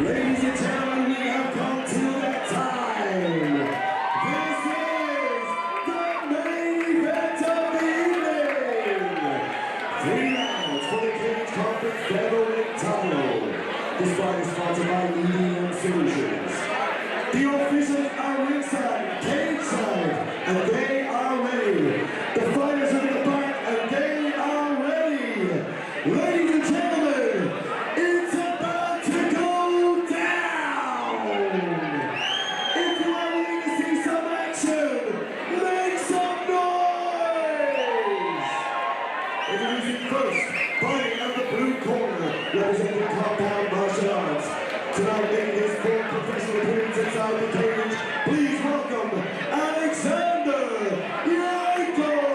Ladies and gentlemen, we have come to that time. This is the main event of the evening. 3 rounds for the Cage Carpet Featherweight title. This fight is sponsored by EDM Solutions. The officials are ringside, cage side, and they are ready. The fighters are in the back, and they are ready. Ladies and gentlemen, it's about to go down. If you are ready to see some action, make some noise. Introducing first, fighting at the blue corner, representing Compound Martial Arts. Tonight making his 4th professional appearance inside the cage, please welcome Alexander Yankov.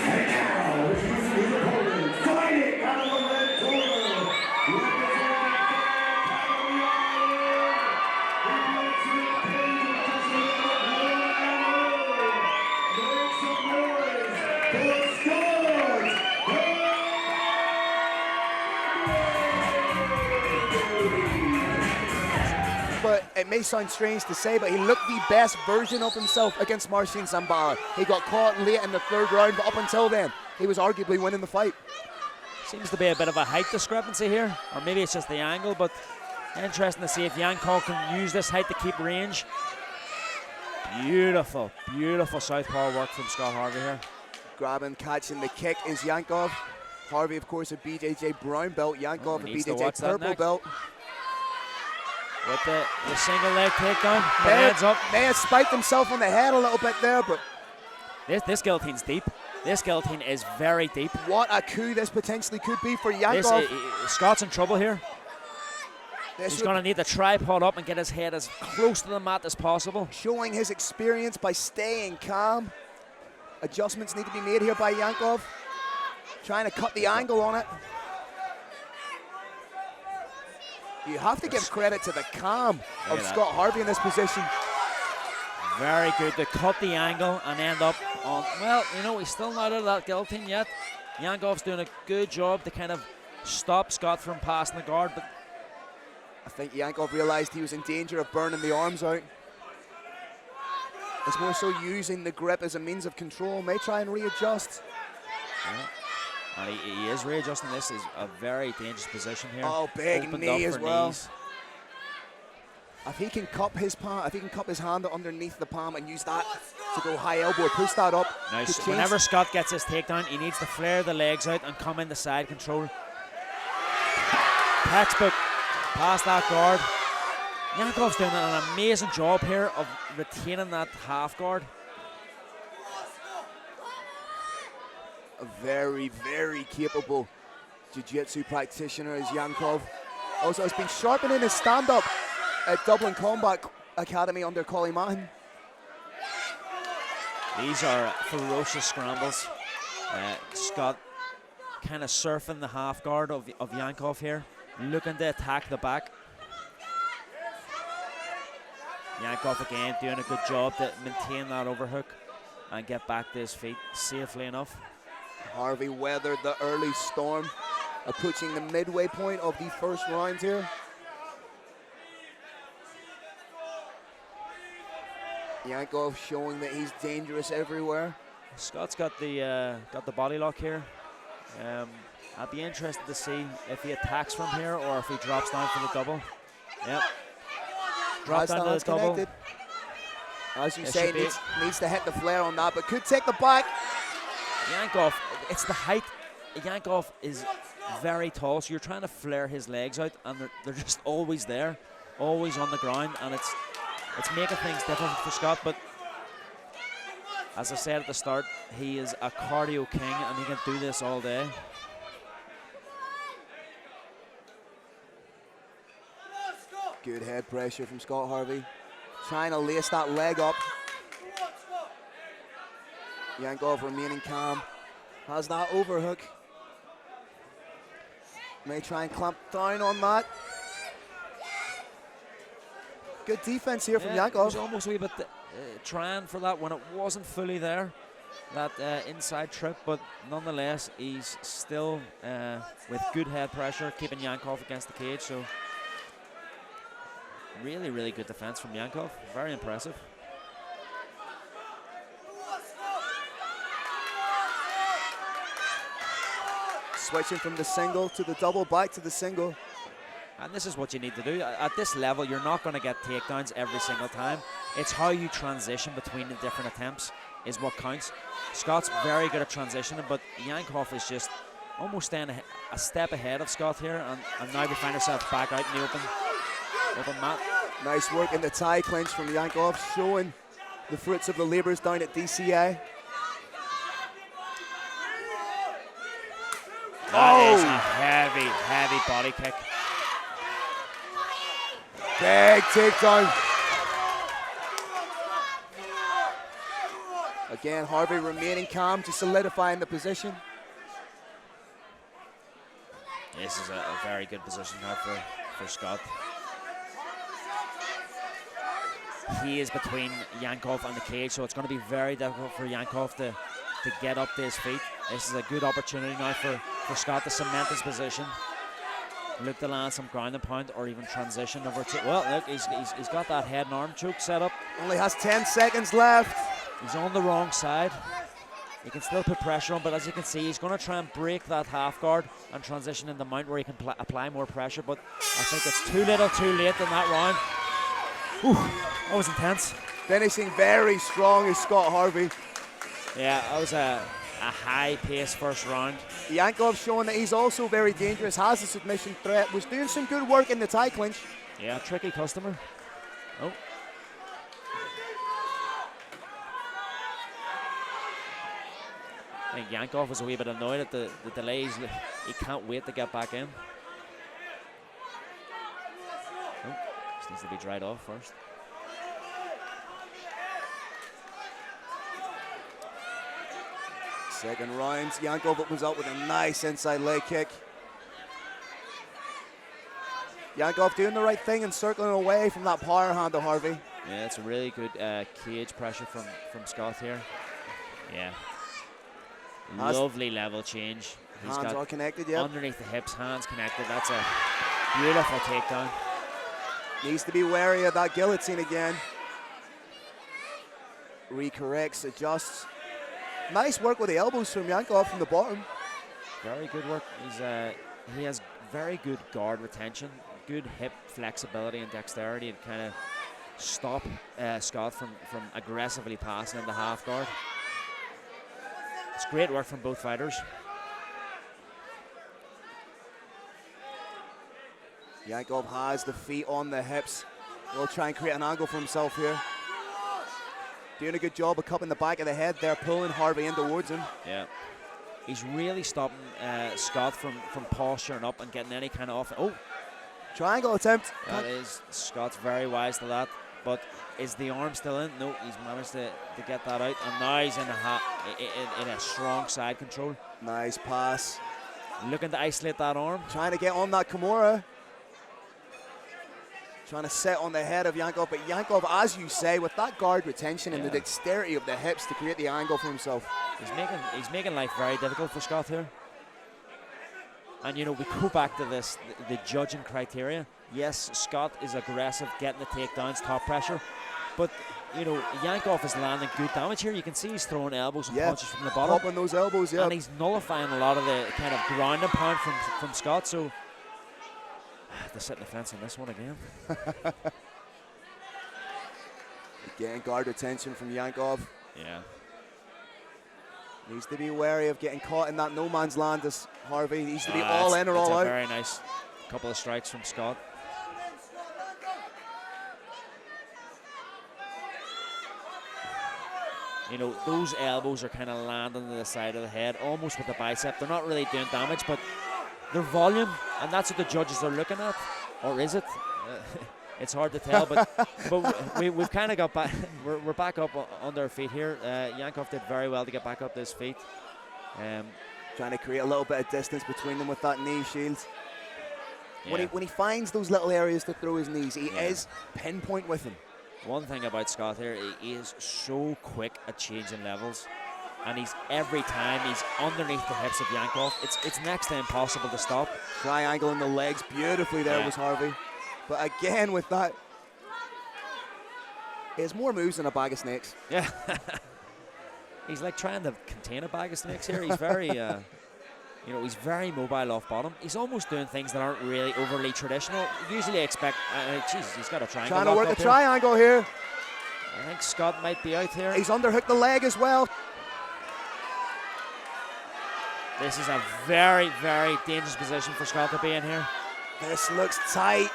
And now, introducing his opponent, fighting out of the red corner, representing Make some noise for Scott. But it may sound strange to say, but he looked the best version of himself against Marcin Zambara. He got caught late in the 3rd round, but up until then, he was arguably winning the fight. Seems to be a bit of a height discrepancy here, or maybe it's just the angle, but interesting to see if Yankov can use this height to keep range. Beautiful, beautiful southpaw work from Scott Harvey here. Grabbing, catching the kick is Yankov. Harvey, of course, a BJJ brown belt. Yankov, a BJJ purple belt. With the single leg takedown, heads up. May have spiked himself on the head a little bit there, but this guillotine's deep. This guillotine is very deep. What a coup this potentially could be for Yankov. Scott's in trouble here. He's going to need the tripod up and get his head as close to the mat as possible. Showing his experience by staying calm. Adjustments need to be made here by Yankov. Trying to cut the angle on it. You have to give credit to the calm of Scott Harvey in this position. Very good to cut the angle and end up on, well, you know, he's still not out of that guillotine yet. Yankov's doing a good job to kind of stop Scott from passing the guard, but I think Yankov realized he was in danger of burning the arms out. It's more so using the grip as a means of control. May try and readjust. Yeah. And he is readjusting. This is a very dangerous position here. Oh, big knee as well. Knees. If he can cup his palm, if he can cup his hand underneath the palm and use that to go high elbow, push that up. Nice. Whenever Scott gets his takedown, he needs to flare the legs out and come into side control. Textbook, past that guard. Yankov's doing an amazing job here of retaining that half guard. A very, very capable jiu-jitsu practitioner is Yankov. Also has been sharpening his stand-up at Dublin Combat Academy under Collie Mahan. These are ferocious scrambles. Scott kind of surfing the half guard of Yankov here, looking to attack the back. Yankov again doing a good job to maintain that overhook and get back to his feet safely enough. Harvey weathered the early storm, approaching the midway point of the 1st round here. Yankov showing that he's dangerous everywhere. Scott's got the body lock here. I'd be interested to see if he attacks from here or if he drops down for the double. Yep. Drop down to the double. Connected. As you say, needs to hit the flare on that, but could take the back. Yankov, it's the height. Yankov is very tall, so you're trying to flare his legs out, and they're just always there, always on the ground, and it's making things difficult for Scott. But as I said at the start, he is a cardio king, and he can do this all day. Good head pressure from Scott Harvey, trying to lace that leg up. Yankov remaining calm, has that overhook. May try and clamp down on that. Good defense here from Yankov. He was almost a wee bit trying for that when it wasn't fully there. that inside trip, but nonetheless, he's still with good head pressure, keeping Yankov against the cage. So really, really good defense from Yankov. Very impressive. Switching from the single to the double, back to the single. And this is what you need to do. At this level, you're not going to get takedowns every single time. It's how you transition between the different attempts is what counts. Scott's very good at transitioning, but Yankov is just almost staying a step ahead of Scott here. And now we find ourselves back out in the open mat. Nice work in the tie clinch from Yankov, showing the fruits of the labours down at DCA. That is a heavy, heavy body kick. Big takedown. Again, Harvey remaining calm, just solidifying the position. This is a very good position now for Scott. He is between Yankov and the cage, so it's going to be very difficult for Yankov to get up to his feet. This is a good opportunity now for Scott to cement his position. Look to land some ground and pound or even transition over to, well, look, he's got that head and arm choke set up. Only has 10 seconds left. He's on the wrong side. He can still put pressure on, but as you can see, he's going to try and break that half guard and transition in the mount where he can apply more pressure, but I think it's too little too late in that round. Ooh, that was intense. Finishing very strong is Scott Harvey. Yeah, that was a high-paced first round. Yankov showing that he's also very dangerous, has a submission threat, was doing some good work in the tie clinch. Yeah, tricky customer. Oh. I think Yankov was a wee bit annoyed at the delays. He can't wait to get back in. Oh, this needs to be dried off first. Second round, Yankov opens up with a nice inside leg kick. Yankov doing the right thing and circling away from that power hand of Harvey. Yeah, it's a really good cage pressure from Scott here. Yeah. Lovely level change. He's hands got all connected, yeah. Underneath the hips, hands connected. That's a beautiful takedown. Needs to be wary of that guillotine again. Recorrects, adjusts. Nice work with the elbows from Yankov from the bottom. Very good work. He has very good guard retention, good hip flexibility and dexterity to kind of stop Scott from aggressively passing in the half guard. It's great work from both fighters. Yankov has the feet on the hips. Will try and create an angle for himself here. Doing a good job of cupping the back of the head there, pulling Harvey in towards him. Yeah. He's really stopping Scott from posturing up and getting any kind of off. Oh! Triangle attempt. That is, Scott's very wise to that. But is the arm still in? No, he's managed to get that out. And now he's in a strong side control. Nice pass. Looking to isolate that arm. Trying to get on that Kimura. Trying to set on the head of Yankov, but Yankov, as you say, with that guard retention and the dexterity of the hips to create the angle for himself. He's making life very difficult for Scott here. And you know, we go back to this, the judging criteria. Yes, Scott is aggressive, getting the takedowns, top pressure, but you know, Yankov is landing good damage here. You can see he's throwing elbows and punches from the bottom. Popping those elbows, yeah. And he's nullifying a lot of the kind of ground and pound from Scott, so they're setting the fence on this one again. Again, guard retention from Yankov. Yeah. Needs to be wary of getting caught in that no man's land as Harvey. Needs to be all in or all out. Very nice couple of strikes from Scott. You know, those elbows are kind of landing to the side of the head, almost with the bicep. They're not really doing damage, but their volume, and that's what the judges are looking at. Or is it? It's hard to tell, but we've kind of got back. We're back up on their feet here. Yankov did very well to get back up to his feet. Trying to create a little bit of distance between them with that knee shield. Yeah. When he finds those little areas to throw his knees, he is pinpoint with them. One thing about Scott here, he is so quick at changing levels. and every time he's underneath the hips of Yankov. It's next to impossible to stop. Triangle in the legs beautifully there was Harvey. But again with that, he has more moves than a bag of snakes. Yeah. He's like trying to contain a bag of snakes here. He's very, you know, he's very mobile off bottom. He's almost doing things that aren't really overly traditional. Usually expect, Jesus, he's got a triangle. Trying to work a here. triangle here. I think Scott might be out here. He's underhooked the leg as well. This is a very, very dangerous position for Scott to be in here. This looks tight.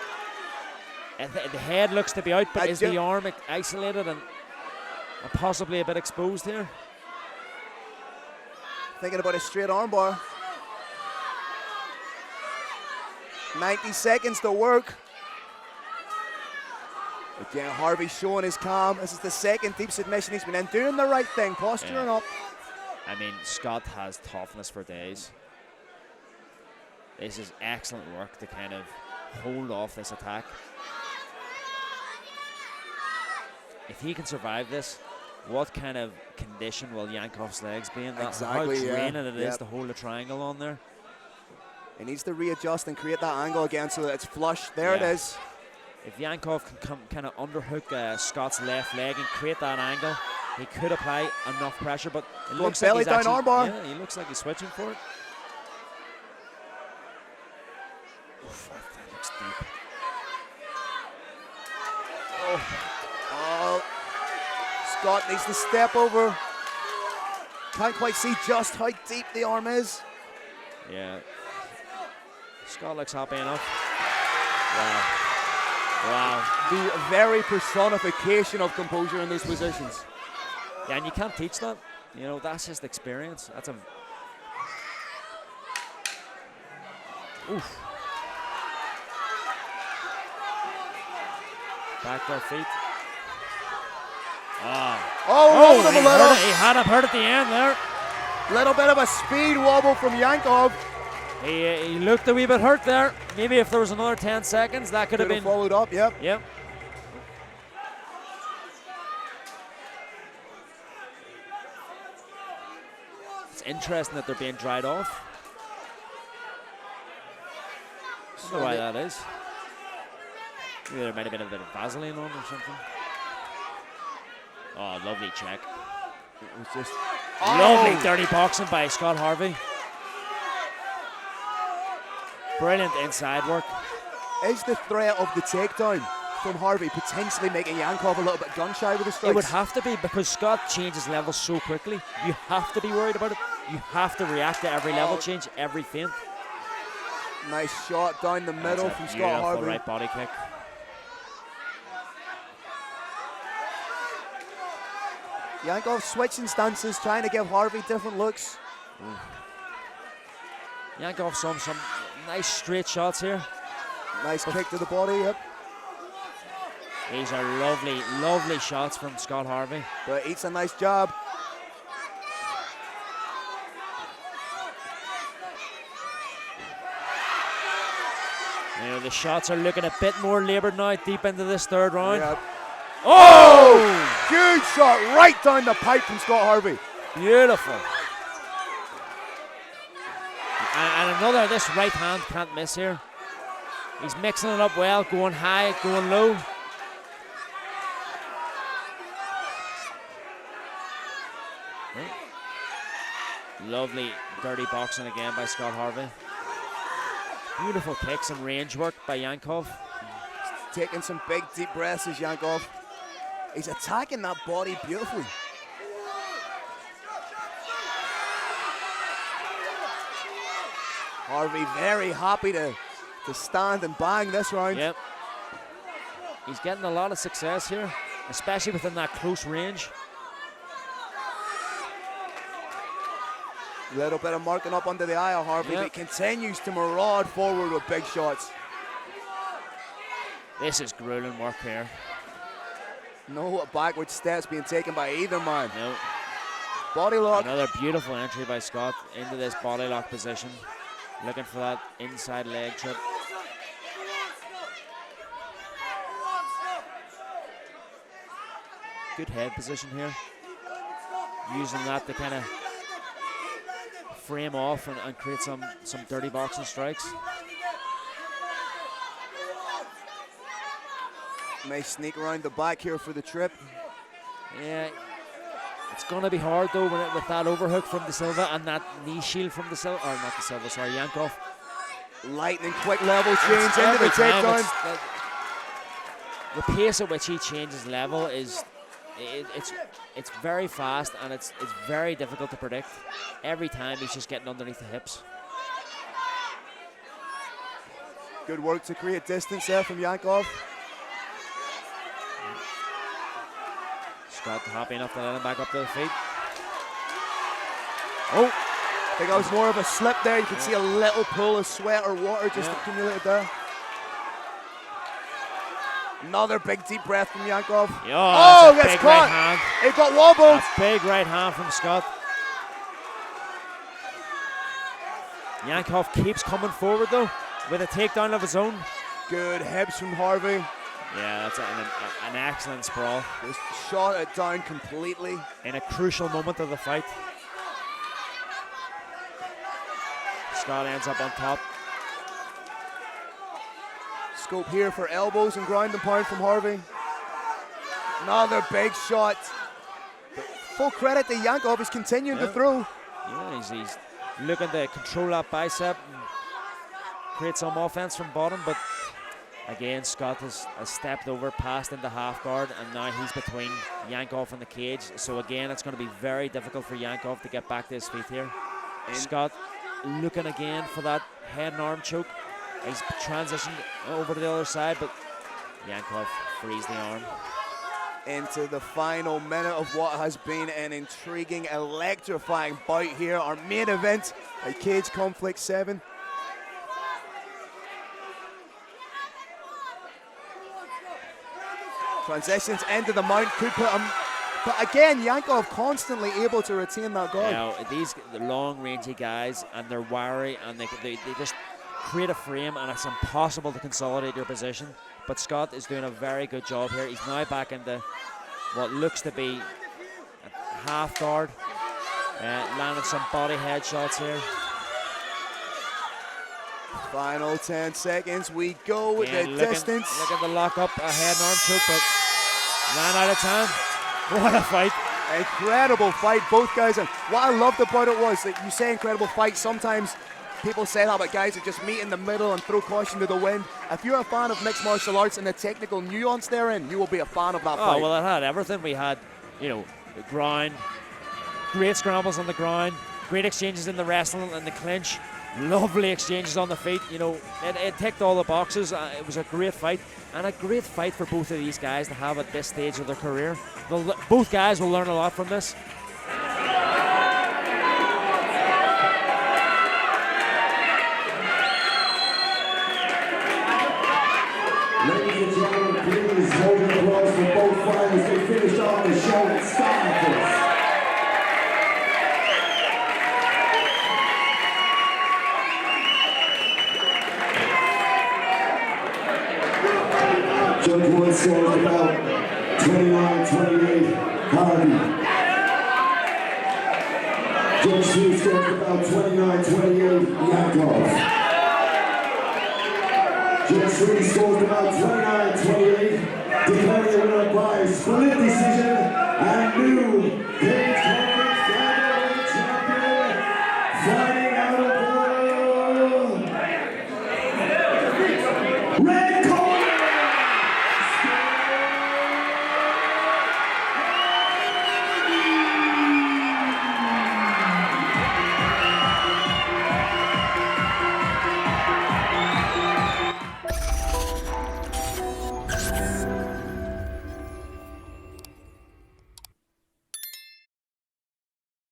The head looks to be out, but is the arm isolated and possibly a bit exposed here? Thinking about a straight armbar. 90 seconds to work. Again, Harvey showing his calm. This is the second deep submission he's been in. Doing the right thing, posturing up. I mean, Scott has toughness for days. This is excellent work to kind of hold off this attack. If he can survive this, what kind of condition will Yankov's legs be in? Exactly, how draining it is to hold a triangle on there. He needs to readjust and create that angle again so that it's flush. There it is. If Yankov can come kind of underhook Scott's left leg and create that angle, he could apply enough pressure, but it looks like belly he's down actually, armbar. yeah, he looks like he's switching for it. Oof, that looks deep. Oh, Scott needs to step over. Can't quite see just how deep the arm is. Yeah. Scott looks happy enough. Wow. Wow. The very personification of composure in those positions. Yeah, and you can't teach that. You know, that's just experience. That's a... Oof. Back their feet. Oh, rolled him a little. He had him hurt at the end there. Little bit of a speed wobble from Yankov. He looked a wee bit hurt there. Maybe if there was another 10 seconds, that could have been followed up. Yep. Yep. It's interesting that they're being dried off. I don't know why that is. Maybe there might have been a bit of Vaseline on or something. Oh, lovely check. It was just lovely dirty boxing by Scott Harvey. Brilliant inside work. Is the threat of the takedown from Harvey potentially making Yankov a little bit gun shy with the strikes? It would have to be, because Scott changes levels so quickly. You have to be worried about it. You have to react to every level change, every feint. Nice shot down the middle from Scott Harvey. Right body kick. Yankov switching stances, trying to give Harvey different looks. Yankov some nice straight shots here. Nice kick to the body, yep. These are lovely, lovely shots from Scott Harvey. But eats a nice jab. You know, the shots are looking a bit more laboured now, deep into this third round. Yep. Oh! Huge shot right down the pipe from Scott Harvey. Beautiful. And another, this right hand can't miss here. He's mixing it up well, going high, going low. Lovely dirty boxing again by Scott Harvey. Beautiful kicks and range work by Yankov. Taking some big deep breaths as Yankov. He's attacking that body beautifully. Harvey very happy to stand and bang this round. Yep. He's getting a lot of success here, especially within that close range. Little bit of marking up under the eye of Harvey, but he continues to maraud forward with big shots. This is grueling work here. No backward steps being taken by either man. No. Body lock. Another beautiful entry by Scott into this body lock position. Looking for that inside leg trip. Good head position here. using that to kind of frame off and create some dirty boxing strikes. May sneak around the back here for the trip. Yeah, it's going to be hard though with that overhook from De Silva and that knee shield from De Silva, or not De Silva, sorry, Yankov. Lightning quick level change into the takedown. The pace at which he changes level is it's very fast, and it's very difficult to predict. Every time he's just getting underneath the hips. Good work to create distance there from Yankov. Scott happy enough to let him back up to the feet. Oh, I think that was more of a slip there. You can see a little pool of sweat or water just accumulated there. Another big deep breath from Yankov. Oh, that's caught. Right hand. It got wobbled. A big right hand from Scott. Yankov keeps coming forward though with a takedown of his own. Good hips from Harvey. Yeah, that's an excellent sprawl. Just shot it down completely. In a crucial moment of the fight. Scott ends up on top. Scope here for elbows and ground and pound from Harvey. Another big shot. But full credit to Yankov, he's continuing to throw. Yeah, he's looking to control that bicep and create some offense from bottom, but again, Scott has stepped over, passed into half guard, and now he's between Yankov and the cage. So again, it's going to be very difficult for Yankov to get back to his feet here. Scott looking again for that head and arm choke. He's transitioned over to the other side, but Yankov frees the arm. Into the final minute of what has been an intriguing, electrifying bout here. Our main event at Cage Conflict 7. Transitions into the mount, could put him, but again, Yankov constantly able to retain that guard. Now, these long rangy guys, and they're wiry, and they just create a frame, and it's impossible to consolidate your position. But Scott is doing a very good job here. He's now back into what looks to be a half guard, landing some body headshots here. Final 10 seconds, we go with the distance. Look at the lock up, a head and arm choke, but ran out of time. What a fight. Incredible fight, both guys. And what I loved about it was that you say incredible fight, sometimes people say that about guys that just meet in the middle and throw caution to the wind. If you're a fan of mixed martial arts and the technical nuance therein, you will be a fan of that fight. Oh, well, it had everything. We had, the ground, great scrambles on the ground, great exchanges in the wrestling and the clinch, lovely exchanges on the feet. It ticked all the boxes. It was a great fight, and a great fight for both of these guys to have at this stage of their career. Both guys will learn a lot from this. Ladies and gentlemen, please hold an applause for both fighters. They finished off the show at Starfest. Judge one scores about 29-28, Harvey. Judge two scores about 29-28, Yankov. Judge 3 scores about 29-28, declaring the winner by split decision.